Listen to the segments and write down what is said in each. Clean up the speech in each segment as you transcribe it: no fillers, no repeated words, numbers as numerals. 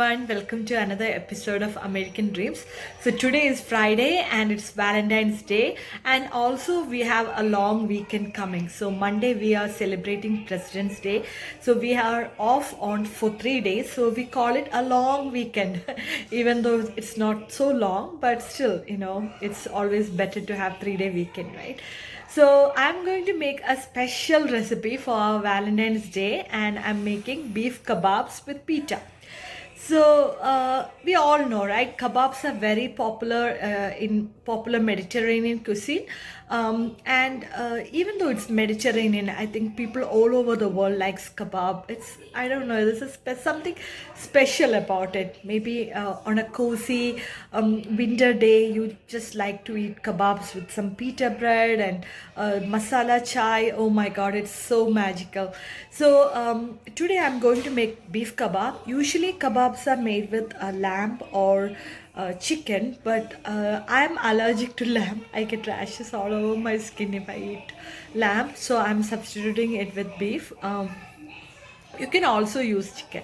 everyone, welcome to another episode of American Dreams. So today is Friday and it's Valentine's Day, and also we have a long weekend coming. So Monday we are celebrating President's Day. So we are off on for 3 days. So we call it a long weekend, even though it's not so long, but still, it's always better to have 3 day weekend, right? So I'm going to make a special recipe for our Valentine's Day, and I'm making beef kebabs with pita. So we all know, right? Kebabs are very popular in popular Mediterranean cuisine, and even though it's Mediterranean, I think people all over the world likes kebab. I don't know. This is something special about it. Maybe on a cozy winter day, you just like to eat kebabs with some pita bread and masala chai. Oh my God, it's so magical. So today I'm going to make beef kebab. Usually kebabs are made with a lamb or chicken, but I'm allergic to lamb. I get rashes all over my skin if I eat lamb, so I'm substituting it with beef. You can also use chicken.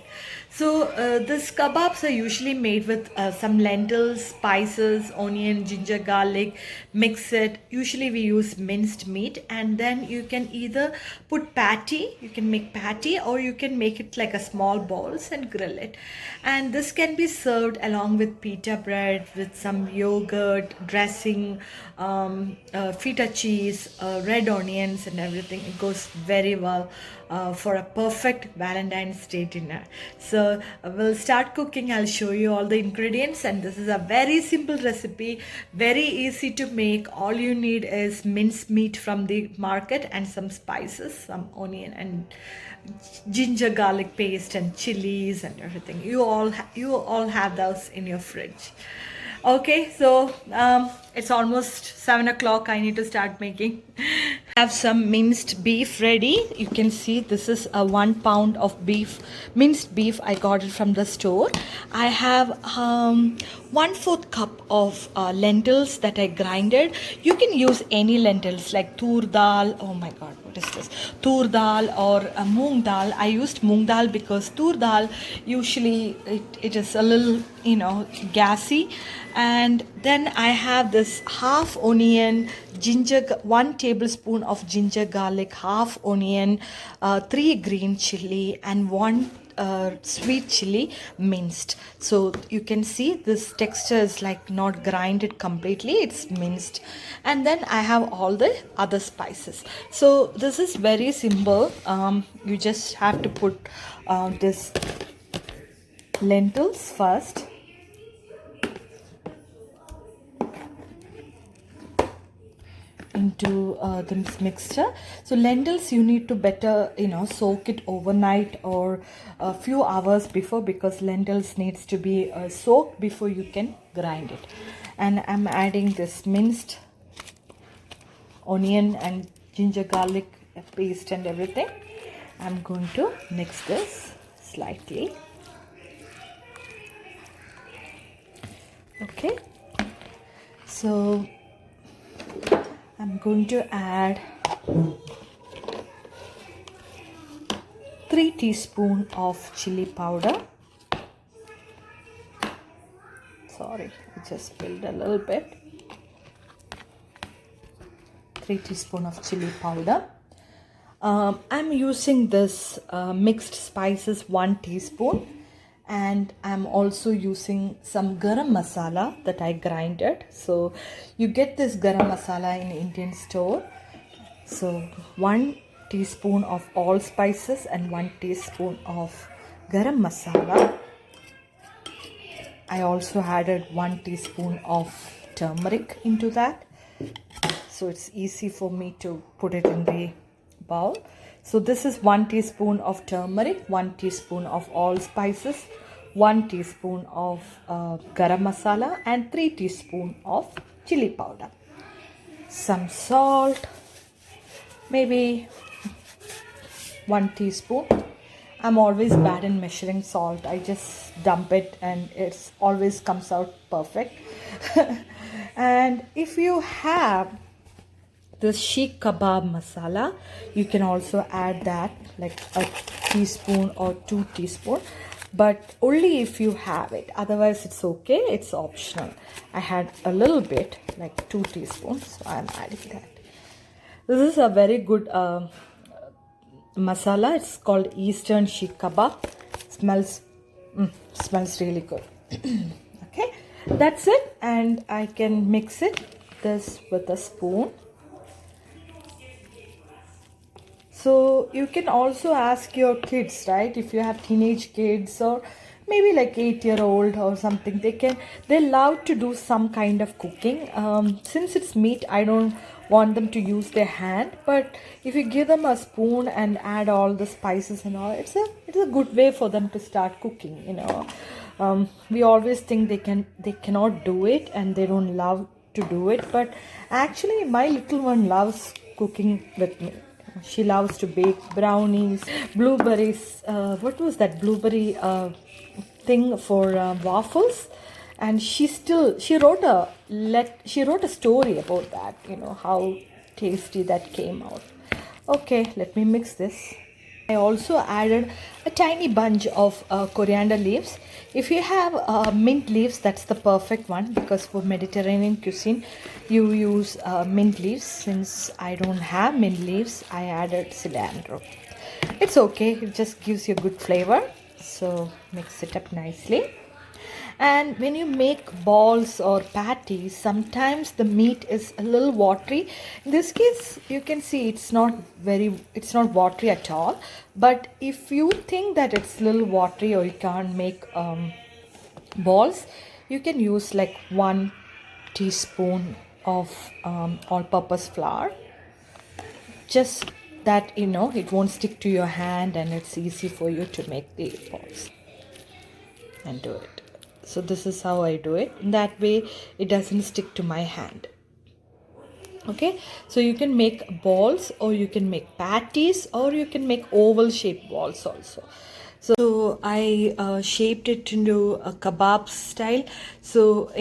So these kebabs are usually made with some lentils, spices, onion, ginger, garlic, mix it. Usually we use minced meat, and then you can either put patty, you can make patty, or you can make it like a small balls and grill it. And this can be served along with pita bread with some yogurt, dressing, feta cheese, red onions and everything. It goes very well for a perfect Valentine's Day dinner. So we'll start cooking. I'll show you all the ingredients, and this is a very simple recipe, very easy to make. All you need is minced meat from the market and some spices, some onion and ginger garlic paste and chilies and everything. You all have those in your fridge. Okay, so it's almost 7 o'clock. I need to start making. Have some minced beef ready. You can see this is a 1 pound of beef, minced beef. I got it from the store. I have 1/4 cup of lentils that I grinded. You can use any lentils like tur dal. Oh my God, what is this? Tur dal or moong dal. I used moong dal because tur dal usually it is a little gassy. And then I have this half onion, ginger, 1 tablespoon of ginger garlic, half onion, 3 green chili, and 1 sweet chili minced. So you can see this texture is like not grinded completely, it's minced. And then I have all the other spices. So this is very simple. You just have to put this lentils first. Into this mixture. So lentils you need to better soak it overnight or a few hours before, because lentils needs to be soaked before you can grind it. And I'm adding this minced onion and ginger garlic paste and everything. I'm going to mix this slightly. Okay, so I'm going to add 3 teaspoons of chili powder. Sorry, I just spilled a little bit. 3 teaspoons of chili powder. I'm using this mixed spices 1 teaspoon. And I'm also using some garam masala that I grinded. So you get this garam masala in Indian store. So 1 teaspoon of all spices and 1 teaspoon of garam masala. I also added 1 teaspoon of turmeric into that. So it's easy for me to put it in the bowl. So this is 1 teaspoon of turmeric, 1 teaspoon of all spices, 1 teaspoon of garam masala, and 3 teaspoons of chili powder. Some salt, maybe 1 teaspoon. I'm always bad in measuring salt. I just dump it and it always comes out perfect. And if you have this sheikh kebab masala, you can also add that, like a teaspoon or 2 teaspoons. but only if you have it. Otherwise, it's okay. It's optional. I had a little bit, like 2 teaspoons, so I'm adding that. This is a very good masala. It's called Eastern Sheikh Kebab. Smells smells really good. Okay, that's it, and I can mix this with a spoon. So you can also ask your kids, right? If you have teenage kids or maybe like 8-year-old or something, they love to do some kind of cooking. Since it's meat, I don't want them to use their hand, but if you give them a spoon and add all the spices and all, it's a good way for them to start cooking. We always think they cannot do it and they don't love to do it, but actually my little one loves cooking with me. She loves to bake brownies, blueberries. What was that blueberry thing for waffles? And she wrote a story about that. How tasty that came out. Okay, let me mix this. I also added a tiny bunch of coriander leaves. If you have mint leaves, that's the perfect one, because for Mediterranean cuisine, you use mint leaves. Since I don't have mint leaves, I added cilantro. It's okay, it just gives you a good flavor. So mix it up nicely. And when you make balls or patties, sometimes the meat is a little watery. In this case, you can see it's not watery at all. But if you think that it's a little watery or you can't make balls, you can use like 1 teaspoon of all-purpose flour. Just that it won't stick to your hand and it's easy for you to make the balls and do it. So this is how I do it. That way it doesn't stick to my hand. Okay, so you can make balls or you can make patties or you can make oval shaped balls also. So I shaped it into a kebab style. So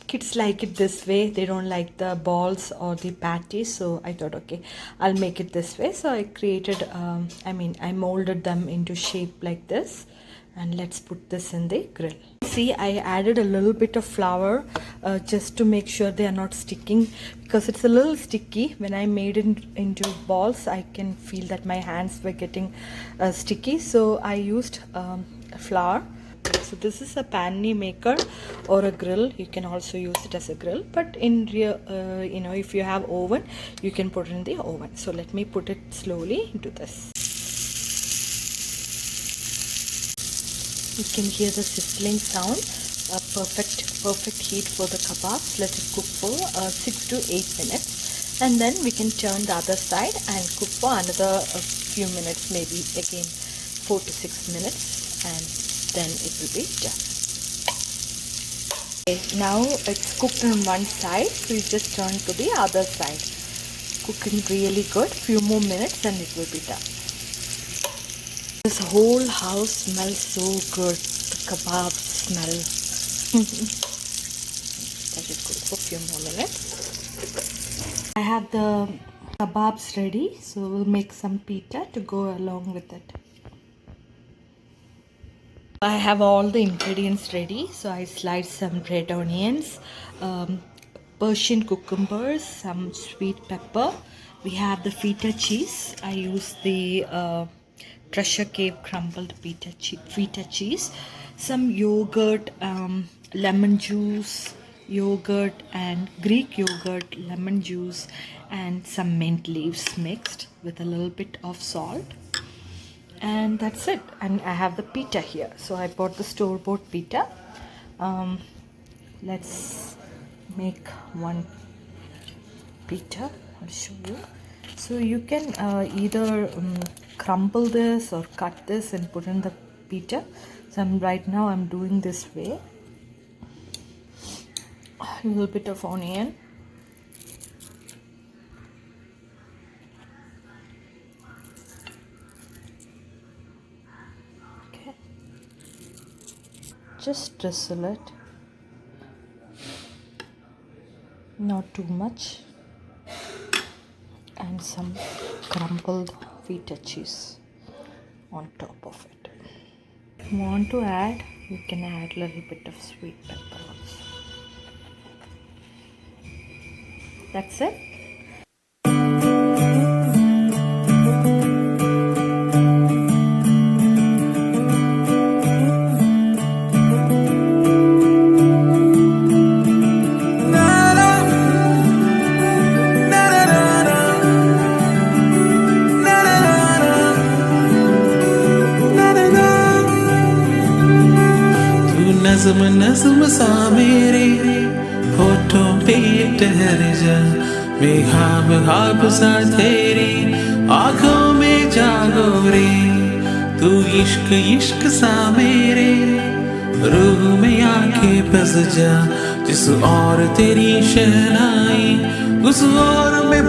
kids like it this way. They don't like the balls or the patties. So I thought, okay, I'll make it this way. So I created, I molded them into shape like this. And let's put this in the grill. See, I added a little bit of flour just to make sure they are not sticking, because it's a little sticky. When I made it into balls, I can feel that my hands were getting sticky. So I used flour. So this is a panini maker or a grill. You can also use it as a grill, but in real, if you have oven, you can put it in the oven. So let me put it slowly into this. You can hear the sizzling sound. Perfect heat for the kebabs. Let it cook for 6 to 8 minutes, and then we can turn the other side and cook for another few minutes, maybe again 4 to 6 minutes, and then it will be done. Okay, now it's cooked on one side, so you just turn to the other side. Cooking really good. Few more minutes and it will be done. This whole house smells so good. The kebab smell. Let it cook for a few more minutes. I have the kebabs ready, so we'll make some pita to go along with it. I have all the ingredients ready, so I sliced some red onions, Persian cucumbers, some sweet pepper. We have the feta cheese. I use the Treasure Cave crumbled feta cheese, some yogurt, lemon juice, yogurt and Greek yogurt, lemon juice, and some mint leaves mixed with a little bit of salt. And that's it. And I have the pita here, so I bought the store-bought pita. Let's make one pita. I'll show you. So you can either crumble this or cut this and put in the pita. So right now I'm doing this way. A little bit of onion. Okay. Just drizzle it. Not too much. And some crumbled feta cheese on top of it. Want to add, you can add a little bit of sweet pepper also. That's it. नज़्म नज़्म सा मेरे होठों पे ठहर जा, बेखाब खाब सा तेरी आँखों में जागो रे। तू इश्क इश्क सा मेरे रूह में आके बस जा, जिस और तेरी शहनाई उस और में